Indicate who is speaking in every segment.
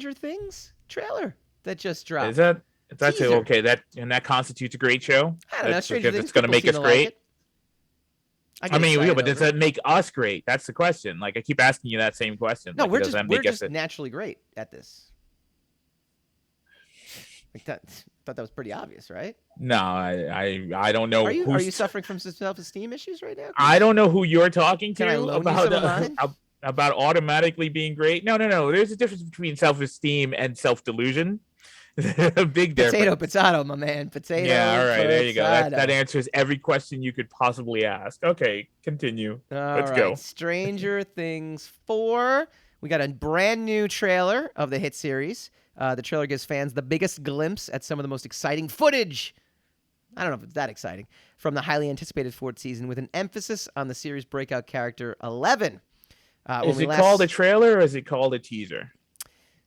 Speaker 1: Stranger Things trailer that just dropped.
Speaker 2: Is that's
Speaker 1: Teaser.
Speaker 2: okay? That constitutes a great show.
Speaker 1: I don't know. Stranger Things.
Speaker 2: That's going to
Speaker 1: People
Speaker 2: make
Speaker 1: seem
Speaker 2: us
Speaker 1: to like
Speaker 2: great.
Speaker 1: it. I
Speaker 2: I
Speaker 1: get
Speaker 2: mean,
Speaker 1: excited
Speaker 2: but does
Speaker 1: over it.
Speaker 2: that make us great? That's the question. Like I keep asking you that same question.
Speaker 1: No,
Speaker 2: Like,
Speaker 1: we're
Speaker 2: does
Speaker 1: just
Speaker 2: that
Speaker 1: we're
Speaker 2: make us?
Speaker 1: just naturally great at this. Like that. Thought that was pretty obvious, right?
Speaker 2: No, I don't
Speaker 1: Are
Speaker 2: know
Speaker 1: you are you
Speaker 2: who's.
Speaker 1: suffering from some self-esteem issues right now,
Speaker 2: I
Speaker 1: Chris?
Speaker 2: don't know who you're talking
Speaker 1: Can I
Speaker 2: to
Speaker 1: loan you some of mine?
Speaker 2: about automatically being great. No. There's a difference between self-esteem and self-delusion. A big
Speaker 1: Potato,
Speaker 2: difference.
Speaker 1: potato, my man.
Speaker 2: Yeah,
Speaker 1: Potato,
Speaker 2: all right, there you go. That
Speaker 1: potato.
Speaker 2: answers every question you could possibly ask. Okay, continue.
Speaker 1: All
Speaker 2: Let's
Speaker 1: right,
Speaker 2: go.
Speaker 1: Stranger Things 4. We got a brand new trailer of the hit series. The trailer gives fans the biggest glimpse at some of the most exciting footage. I don't know if it's that exciting. From the highly anticipated fourth season, with an emphasis on the series' breakout character, 11.
Speaker 2: Is it called a trailer or is it called a teaser?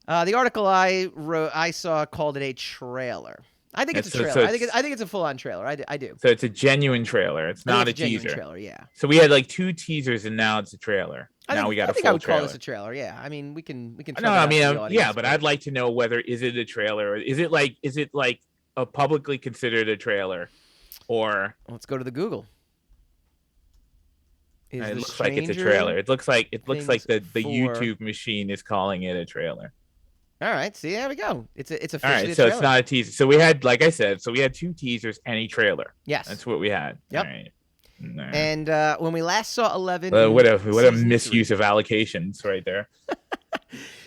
Speaker 1: The article I saw called it a trailer. I think it's a trailer. I think it's a full-on trailer. I do.
Speaker 2: So it's a genuine trailer. It's not a
Speaker 1: genuine
Speaker 2: teaser.
Speaker 1: Trailer, yeah.
Speaker 2: So we had like 2 teasers and now it's a trailer. Now we got a full trailer. I think
Speaker 1: I would call this a trailer. Yeah. I mean, we can.
Speaker 2: No, I mean, yeah, but I'd like to know whether is it a trailer or is it like a publicly considered a trailer, or
Speaker 1: let's go to the Google.
Speaker 2: It looks like it's a trailer. It looks like the YouTube machine is calling it a trailer.
Speaker 1: All right, see, there we go. It's officially
Speaker 2: all right. So it's not a teaser. So we had, like I said, 2 teasers and a trailer.
Speaker 1: Yes,
Speaker 2: that's what we had.
Speaker 1: Yep.
Speaker 2: All right.
Speaker 1: And when we last saw 11,
Speaker 2: what a misuse of allocations right there.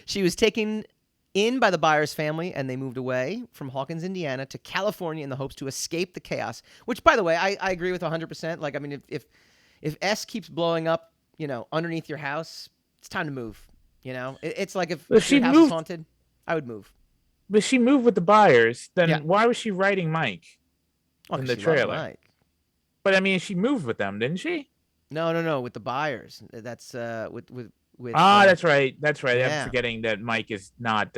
Speaker 1: She was taken in by the Byers family, and they moved away from Hawkins, Indiana, to California in the hopes to escape the chaos. Which, by the way, I agree with 100%. Like, I mean, if S keeps blowing up, underneath your house, it's time to move. It's like if your house is haunted, I would move.
Speaker 2: But she moved with the Byers. Then why was she writing Mike in the trailer? Mike. But I mean, she moved with them, didn't she?
Speaker 1: No, with the Byers. That's with.
Speaker 2: That's right. Yeah. I'm forgetting that Mike is not.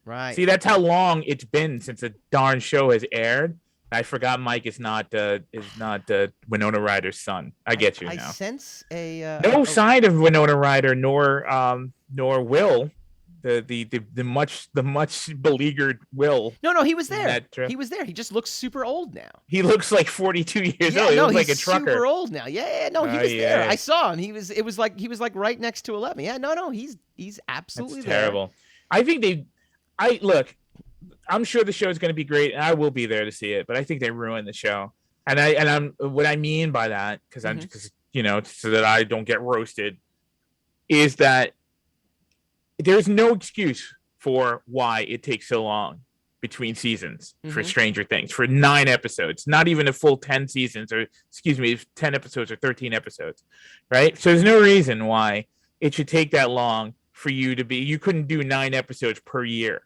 Speaker 1: Right.
Speaker 2: See, that's how long it's been since the darn show has aired. I forgot Mike is not Winona Ryder's son. I get you now.
Speaker 1: I sense a
Speaker 2: no sign of Winona Ryder nor Will. The much beleaguered Will.
Speaker 1: No, he was there. He was there. He just looks super old now.
Speaker 2: He looks like 42 years old. He looks like a trucker.
Speaker 1: Super old now. Yeah. No, he was there. I saw him. He was like right next to 11. Yeah. No. He's absolutely
Speaker 2: That's terrible. I think look. I'm sure the show is going to be great, and I will be there to see it. But I think they ruined the show, and I'm what I mean by that, because so that I don't get roasted, is that there's no excuse for why it takes so long between seasons for Stranger Things, for 9 episodes, not even a full 10 seasons, or 10 episodes or 13 episodes, right? So there's no reason why it should take that long for you couldn't do 9 episodes per year.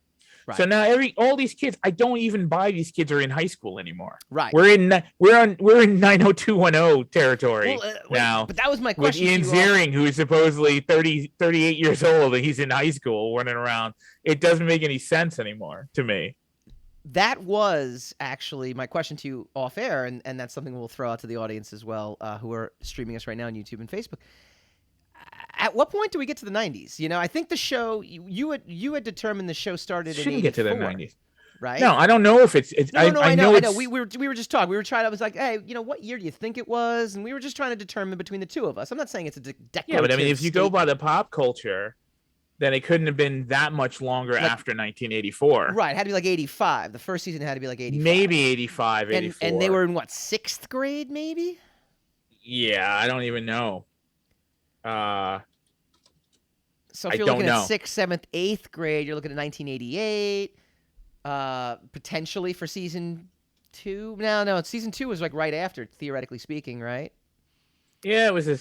Speaker 2: Right. So now all these kids, I don't even buy these kids are in high school anymore.
Speaker 1: Right.
Speaker 2: We're in 90210 territory now.
Speaker 1: But that was my question.
Speaker 2: With Ian Ziering, who is supposedly 38 years old, and he's in high school running around. It doesn't make any sense anymore to me.
Speaker 1: That was actually my question to you off air, and that's something we'll throw out to the audience as well, who are streaming us right now on YouTube and Facebook. At what point do we get to the 90s? I think the show you had determined the show started in 84. Shouldn't get to the 90s, right?
Speaker 2: No, I don't know if it's.
Speaker 1: I know. We were just talking. We were trying. I was like, hey, what year do you think it was? And we were just trying to determine between the two of us. I'm not saying it's a declarative.
Speaker 2: Yeah, but I mean, if you go by the pop culture, then it couldn't have been that much longer after 1984.
Speaker 1: Right, it had to be like 85. The first season had to be like 85.
Speaker 2: Maybe 85, 84.
Speaker 1: And they were in what, 6th grade, maybe?
Speaker 2: Yeah, I don't even know.
Speaker 1: So if you're looking at 6th, 7th, 8th grade, you're looking at 1988. Potentially for season 2. No, season 2 was like right after, theoretically speaking, right?
Speaker 2: Yeah, it was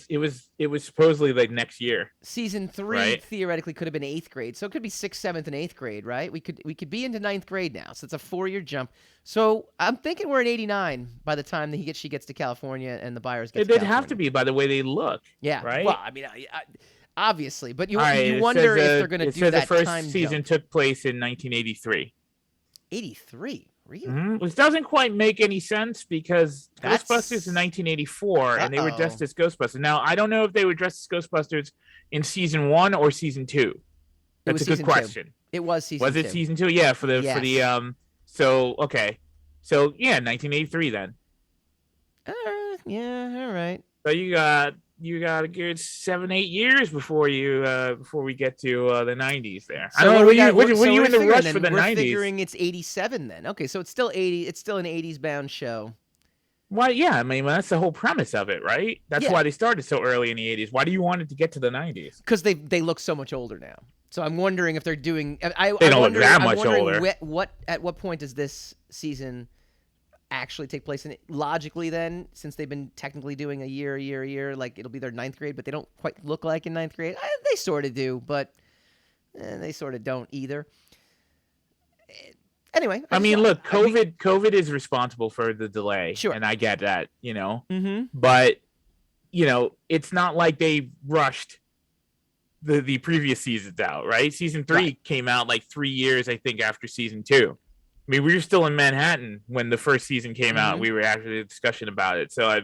Speaker 2: supposedly like next year.
Speaker 1: Season 3 theoretically could have been 8th grade, so it could be 6th, 7th, and 8th grade, right? We could be into 9th grade now, so it's a 4-year jump. So I'm thinking we're in 89 by the time that she gets to California and the Byers get to California.
Speaker 2: They'd have to be by the way they look.
Speaker 1: Yeah,
Speaker 2: right.
Speaker 1: Well, I mean, obviously, but you wonder if they're going to do that.
Speaker 2: The first
Speaker 1: time
Speaker 2: season
Speaker 1: jump.
Speaker 2: took place in 1983.
Speaker 1: 83. Really?
Speaker 2: Mm-hmm. Which doesn't quite make any sense because Ghostbusters in 1984, and they were dressed as Ghostbusters. Now, I don't know if they were dressed as Ghostbusters in season 1 or season 2. That's a good question.
Speaker 1: It was season
Speaker 2: Was it
Speaker 1: 2.
Speaker 2: season 2? Yeah, for the
Speaker 1: Yes.
Speaker 2: So okay, so yeah, 1983 then.
Speaker 1: Yeah, all right.
Speaker 2: So you got a good 7-8 years before we get to the 90s. There, I
Speaker 1: So
Speaker 2: don't
Speaker 1: what
Speaker 2: know.
Speaker 1: do we got?
Speaker 2: Were
Speaker 1: So
Speaker 2: you
Speaker 1: we're
Speaker 2: in the
Speaker 1: figuring
Speaker 2: rush for
Speaker 1: then.
Speaker 2: the
Speaker 1: We're
Speaker 2: 90s?
Speaker 1: figuring it's 87 then. Okay, so it's still 80. It's still an 80s bound show.
Speaker 2: Why? Yeah, I mean that's the whole premise of it, right? That's
Speaker 1: Yeah,
Speaker 2: why they started so early in the 80s. Why do you want it to get to the 90s?
Speaker 1: because they look so much older now. So I'm wondering if they're doing.
Speaker 2: They don't look that
Speaker 1: I'm
Speaker 2: much
Speaker 1: wondering
Speaker 2: older.
Speaker 1: at what point does this season actually take place in it logically then, since they've been technically doing a year, like it'll be their ninth grade, but they don't quite look like in ninth grade. They sort of do, but they sort of don't either. Anyway,
Speaker 2: I mean, look,
Speaker 1: we
Speaker 2: COVID is responsible for the delay,
Speaker 1: sure.
Speaker 2: and I get that,
Speaker 1: Mm-hmm.
Speaker 2: but it's not like they rushed the previous seasons out, right? Season 3
Speaker 1: Right.
Speaker 2: came out like 3 years, I think, after season 2. I mean, we were still in Manhattan when the first season came out.
Speaker 1: Mm-hmm.
Speaker 2: We were actually a discussion about it, so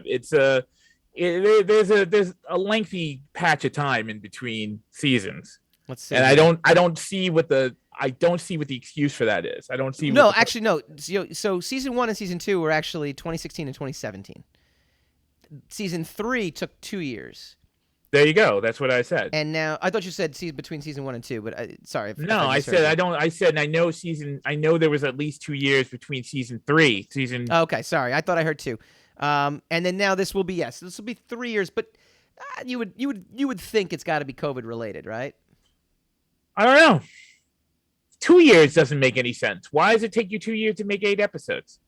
Speaker 2: there's a lengthy patch of time in between seasons,
Speaker 1: Let's see.
Speaker 2: and
Speaker 1: Here.
Speaker 2: I don't see what the excuse for that is. I don't see.
Speaker 1: No, actually, no. So season 1 and season 2 were actually 2016 and 2017. Season 3 took 2 years.
Speaker 2: There you go. That's what I said.
Speaker 1: And now I thought you said between season 1 and 2, but sorry.
Speaker 2: No, I said I don't. I said I know there was at least 2 years between season 3.
Speaker 1: Okay, sorry. I thought I heard 2. And then now this will be this will be 3 years, but you would think it's got to be COVID related, right?
Speaker 2: I don't know. 2 years doesn't make any sense. Why does it take you 2 years to make 8 episodes?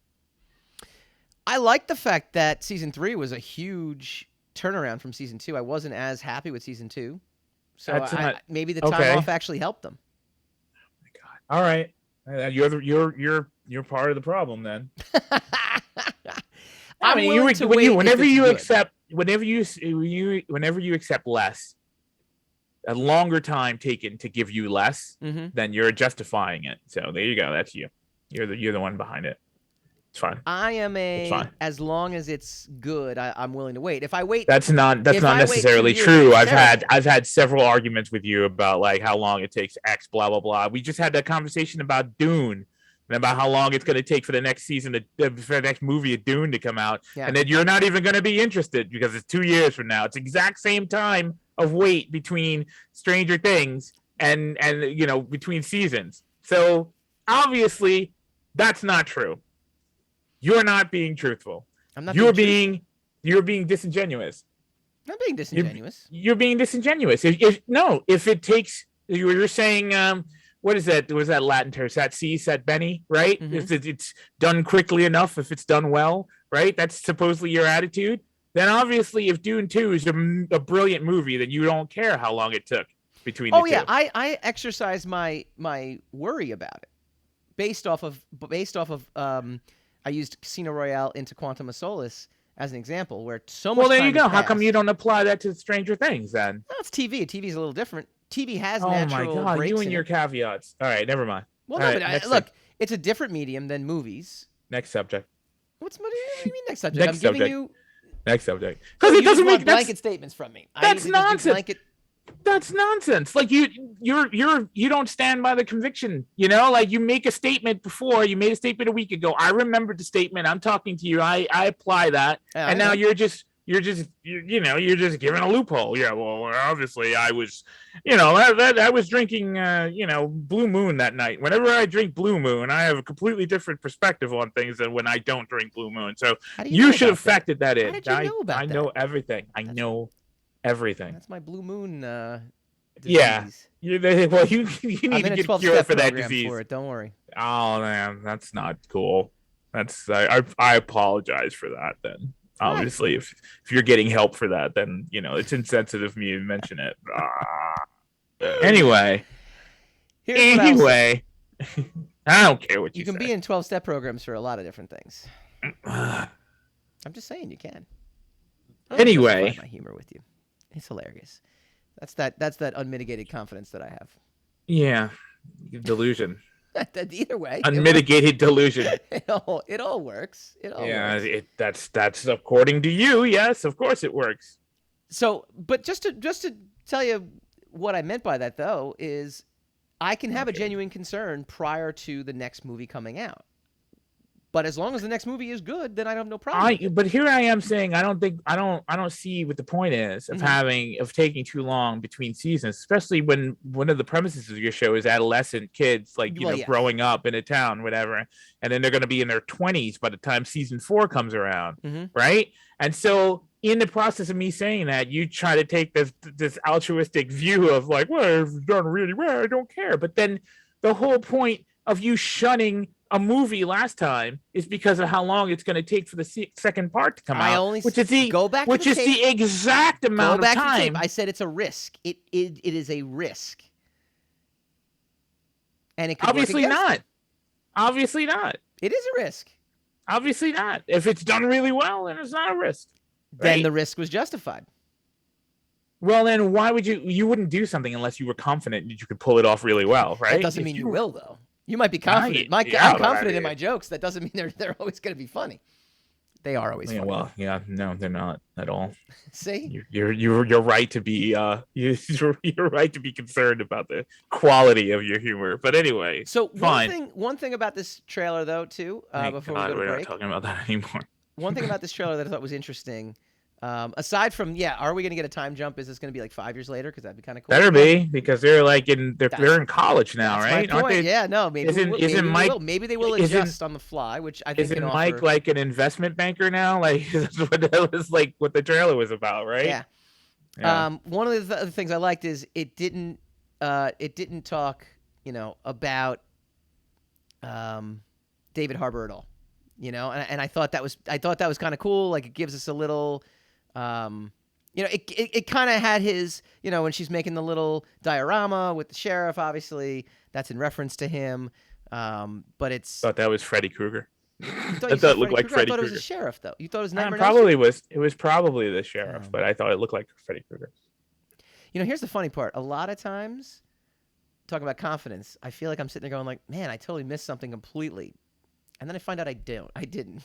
Speaker 1: I like the fact that season 3 was a huge turnaround from season 2. I wasn't as happy with season 2, so maybe the time off actually helped them.
Speaker 2: Oh my God! All right, you're part of the problem then. I mean, whenever you accept less, a longer time taken to give you less, then you're justifying it. So there you go. That's you. You're the one behind it. It's fine.
Speaker 1: I am
Speaker 2: it's fine.
Speaker 1: As long as it's good, I'm willing to wait. If I wait,
Speaker 2: that's not necessarily true. I've had several arguments with you about like how long it takes X, blah blah blah. We just had that conversation about Dune and about how long it's going to take for the next season, for the next movie of Dune to come out, and then you're not even going to be interested because it's 2 years from now. It's exact same time of wait between Stranger Things and between seasons. So obviously, that's not true. You're not being truthful.
Speaker 1: I'm not.
Speaker 2: You're being disingenuous.
Speaker 1: I'm being disingenuous.
Speaker 2: You're being disingenuous. If it takes, you're saying, what is that? Was that Latin term? Sat si, sat bene, right? If it's done quickly enough, if it's done well, right? That's supposedly your attitude. Then obviously, if Dune 2 is a brilliant movie, then you don't care how long it took between the two.
Speaker 1: Oh yeah, I exercise my worry about it based off of I used Casino Royale into Quantum of Solace as an example, where so much.
Speaker 2: Well, there
Speaker 1: time
Speaker 2: you go.
Speaker 1: has
Speaker 2: How come
Speaker 1: passed.
Speaker 2: you don't apply that to Stranger Things then?
Speaker 1: Well, it's TV. TV's a little different. TV has
Speaker 2: Oh
Speaker 1: natural
Speaker 2: my God,
Speaker 1: breaks
Speaker 2: you
Speaker 1: in
Speaker 2: and your
Speaker 1: it.
Speaker 2: caveats. All right, never mind.
Speaker 1: Well,
Speaker 2: All
Speaker 1: no,
Speaker 2: right,
Speaker 1: but look, it's a different medium than movies.
Speaker 2: Next subject.
Speaker 1: What do you mean next subject?
Speaker 2: Next
Speaker 1: I'm giving
Speaker 2: subject.
Speaker 1: you.
Speaker 2: Next subject. Because it doesn't make
Speaker 1: blanket statements from me.
Speaker 2: That's nonsense. That's nonsense. Like you don't stand by the conviction. Like you make a statement before. You made a statement a week ago. I remembered the statement. I'm talking to you. I apply that, and now you're just giving a loophole. Yeah. Well, obviously I was, I was drinking, Blue Moon that night. Whenever I drink Blue Moon, I have a completely different perspective on things than when I don't drink Blue Moon. So you should have factored that in.
Speaker 1: How did you know about
Speaker 2: I know everything. I know everything.
Speaker 1: That's my Blue Moon disease.
Speaker 2: Yeah. You need to get cured for that disease.
Speaker 1: For it. Don't worry.
Speaker 2: Oh man, that's not cool. I apologize for that then. Obviously, if you're getting help for that, then it's insensitive of me to mention it. Anyway, I don't care what you
Speaker 1: can
Speaker 2: say.
Speaker 1: be in 12-step programs for a lot of different things. I'm just saying you can.
Speaker 2: Anyway,
Speaker 1: my humor with you. It's hilarious. That's that unmitigated confidence that I have.
Speaker 2: Yeah, delusion.
Speaker 1: Either way,
Speaker 2: unmitigated delusion.
Speaker 1: It all works. It all works.
Speaker 2: That's according to you. Yes, of course it works.
Speaker 1: So, but just to tell you what I meant by that, though, is I can have a genuine concern prior to the next movie coming out. But as long as the next movie is good, then I have no problem.
Speaker 2: But here I am saying I don't see what the point is of taking too long between seasons, especially when one of the premises of your show is adolescent kids growing up in a town, whatever, and then they're going to be in their 20s by the time season 4 comes around, right? And so in the process of me saying that, you try to take this altruistic view of like, well, if done really well, I don't care. But then the whole point of you shunning a movie last time is because of how long it's going to take for the second part to come out, which is the exact amount of time.
Speaker 1: I said it's a risk. It is a risk, and it could
Speaker 2: obviously not. Obviously not.
Speaker 1: It is a risk.
Speaker 2: Obviously not. If it's done really well, then it's not a risk.
Speaker 1: Then the risk was justified.
Speaker 2: Well, then why would you wouldn't do something unless you were confident that you could pull it off really well, right?
Speaker 1: That doesn't mean you will, though. You might be confident. I'm confident in my jokes. That doesn't mean they're always going to be funny. They are always funny.
Speaker 2: Well, yeah, no, they're not at all.
Speaker 1: See,
Speaker 2: you're right to be you're right to be concerned about the quality of your humor. But anyway,
Speaker 1: so
Speaker 2: fine.
Speaker 1: One thing about this trailer, though, too, before we go to break,
Speaker 2: we're not talking about that anymore.
Speaker 1: One thing about this trailer that I thought was interesting. Aside from, are we going to get a time jump? Is this going to be like 5 years later? Because that'd be kind of cool.
Speaker 2: Better be, because they're like they're in college now, right?
Speaker 1: My point. Yeah, no, maybe maybe they will adjust on the fly, which I think
Speaker 2: isn't Mike like an investment banker now? Like that's what that was like. What the trailer was about, right?
Speaker 1: Yeah. One of the other things I liked is it didn't talk, about David Harbour at all, and I thought that was kind of cool. Like it gives us a little. It kind of had his, when she's making the little diorama with the sheriff, obviously that's in reference to him. But it's.
Speaker 2: I thought that was Freddy Krueger.
Speaker 1: I thought it looked like Freddy Krueger. I thought it was a sheriff, though. You thought it was Nightmare on Elm Street?
Speaker 2: It was probably the sheriff, but I thought it looked like Freddy Krueger.
Speaker 1: Here's the funny part. A lot of times, talking about confidence, I feel like I'm sitting there going like, man, I totally missed something completely. And then I find out I didn't.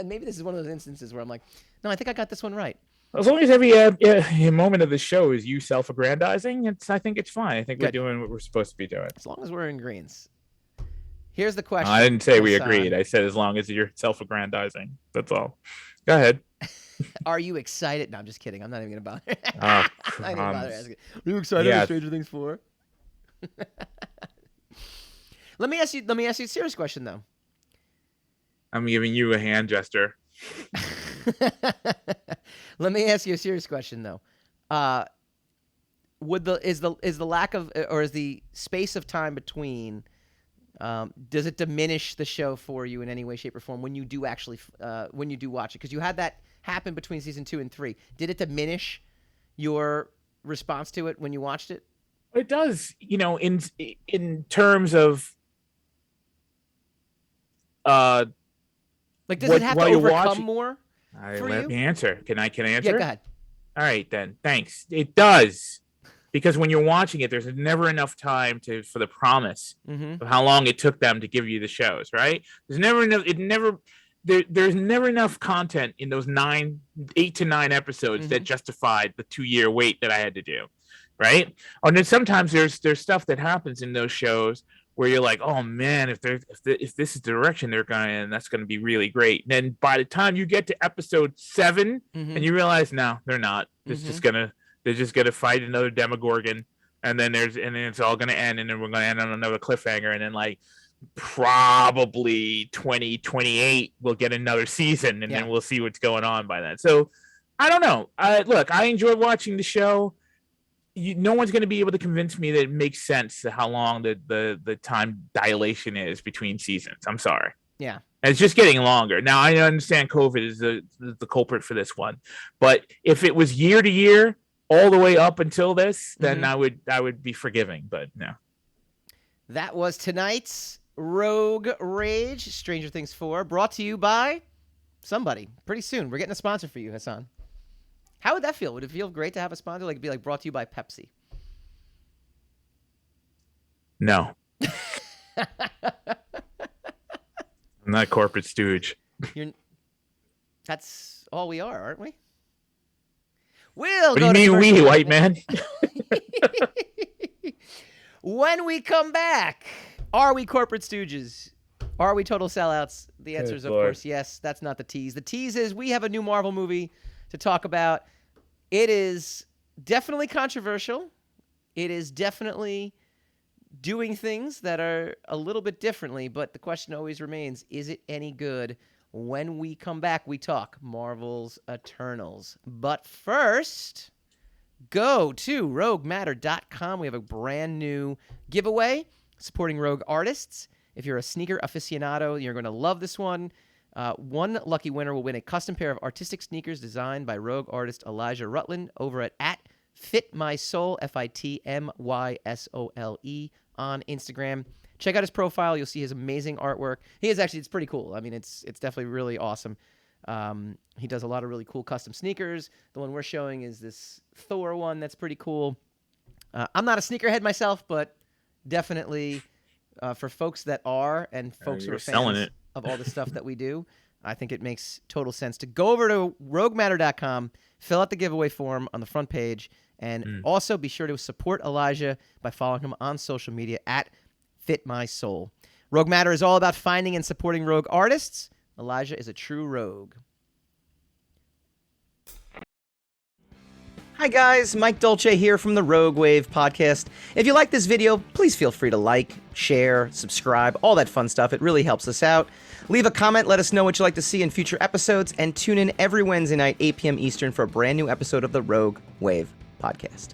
Speaker 1: Maybe this is one of those instances where I'm like, no, I think I got this one right.
Speaker 2: As long as every moment of the show is you self-aggrandizing, I think it's fine. I think we're doing what we're supposed to be doing.
Speaker 1: As long as we're in greens. Here's the question.
Speaker 2: I didn't say we agreed. I said as long as you're self-aggrandizing. That's all. Go ahead.
Speaker 1: Are you excited? No, I'm just kidding. I'm not even going to bother.
Speaker 2: I'm
Speaker 1: not even bother asking. Are you excited for Stranger Things 4? Let me ask you a serious question, though.
Speaker 2: I'm giving you a hand gesture.
Speaker 1: Let me ask you a serious question, though. Is the lack of, or is the space of time between, does it diminish the show for you in any way, shape, or form when you do actually when you do watch it? Because you had that happen between season 2 and 3. Did it diminish your response to it when you watched it?
Speaker 2: It does. In terms of
Speaker 1: like, does it have to overcome more?
Speaker 2: Let me answer. Can I answer?
Speaker 1: Yeah, go ahead.
Speaker 2: All right, then. Thanks. It does. Because when you're watching it, there's never enough time for the promise of how long it took them to give you the shows, right? There's never enough. There's never enough content in those 8 to 9 episodes that justified the 2-year wait that I had to do, right? And then sometimes there's stuff that happens in those shows where you're like, oh man, if this is the direction they're going in, that's going to be really great. And then by the time you get to episode 7, and you realize, no, they're not. They're just gonna fight another Demogorgon, and then it's all gonna end, and then we're gonna end on another cliffhanger, and then like probably 2028 we'll get another season, and then we'll see what's going on by then. So I don't know. Look, I enjoy watching the show. No one's going to be able to convince me that it makes sense how long the time dilation is between seasons. I'm sorry.
Speaker 1: Yeah.
Speaker 2: And it's just getting longer. Now, I understand COVID is the culprit for this one. But if it was year to year, all the way up until this, then I would be forgiving. But no.
Speaker 1: That was tonight's Rogue Rage, Stranger Things 4, brought to you by somebody. Pretty soon. We're getting a sponsor for you, Hassan. How would that feel? Would it feel great to have a sponsor? Like, it'd be like brought to you by Pepsi.
Speaker 2: No. I'm not corporate stooge.
Speaker 1: That's all we are, aren't we? What
Speaker 2: do you mean we, white man?
Speaker 1: When we come back, are we corporate stooges? Are we total sellouts? The answer is, of course, yes. That's not the tease. The tease is we have a new Marvel movie to talk about. It is definitely controversial. It is definitely doing things that are a little bit differently, but the question always remains, is it any good? When we come back, we talk Marvel's Eternals. But first, go to roguematter.com. We have a brand new giveaway supporting Rogue artists. If you're a sneaker aficionado, you're going to love this one. One lucky winner will win a custom pair of artistic sneakers designed by Rogue artist Elijah Rutland over at FitMySole, FITMYSOLE on Instagram. Check out his profile. You'll see his amazing artwork. It's pretty cool. I mean, it's definitely really awesome. He does a lot of really cool custom sneakers. The one we're showing is this Thor one that's pretty cool. I'm not a sneakerhead myself, but definitely for folks that are and folks who are fans of all the stuff that we do, I think it makes total sense to go over to roguematter.com, fill out the giveaway form on the front page, and also be sure to support Elijah by following him on social media at FitMySole. Rogue Matter is all about finding and supporting rogue artists. Elijah is a true rogue. Hi guys, Mike Dolce here from the Rogue Wave podcast. If you like this video, please feel free to like, share, subscribe, all that fun stuff. It really helps us out. Leave a comment, let us know what you'd like to see in future episodes, and tune in every Wednesday night, 8 p.m. Eastern, for a brand new episode of the Rogue Wave podcast.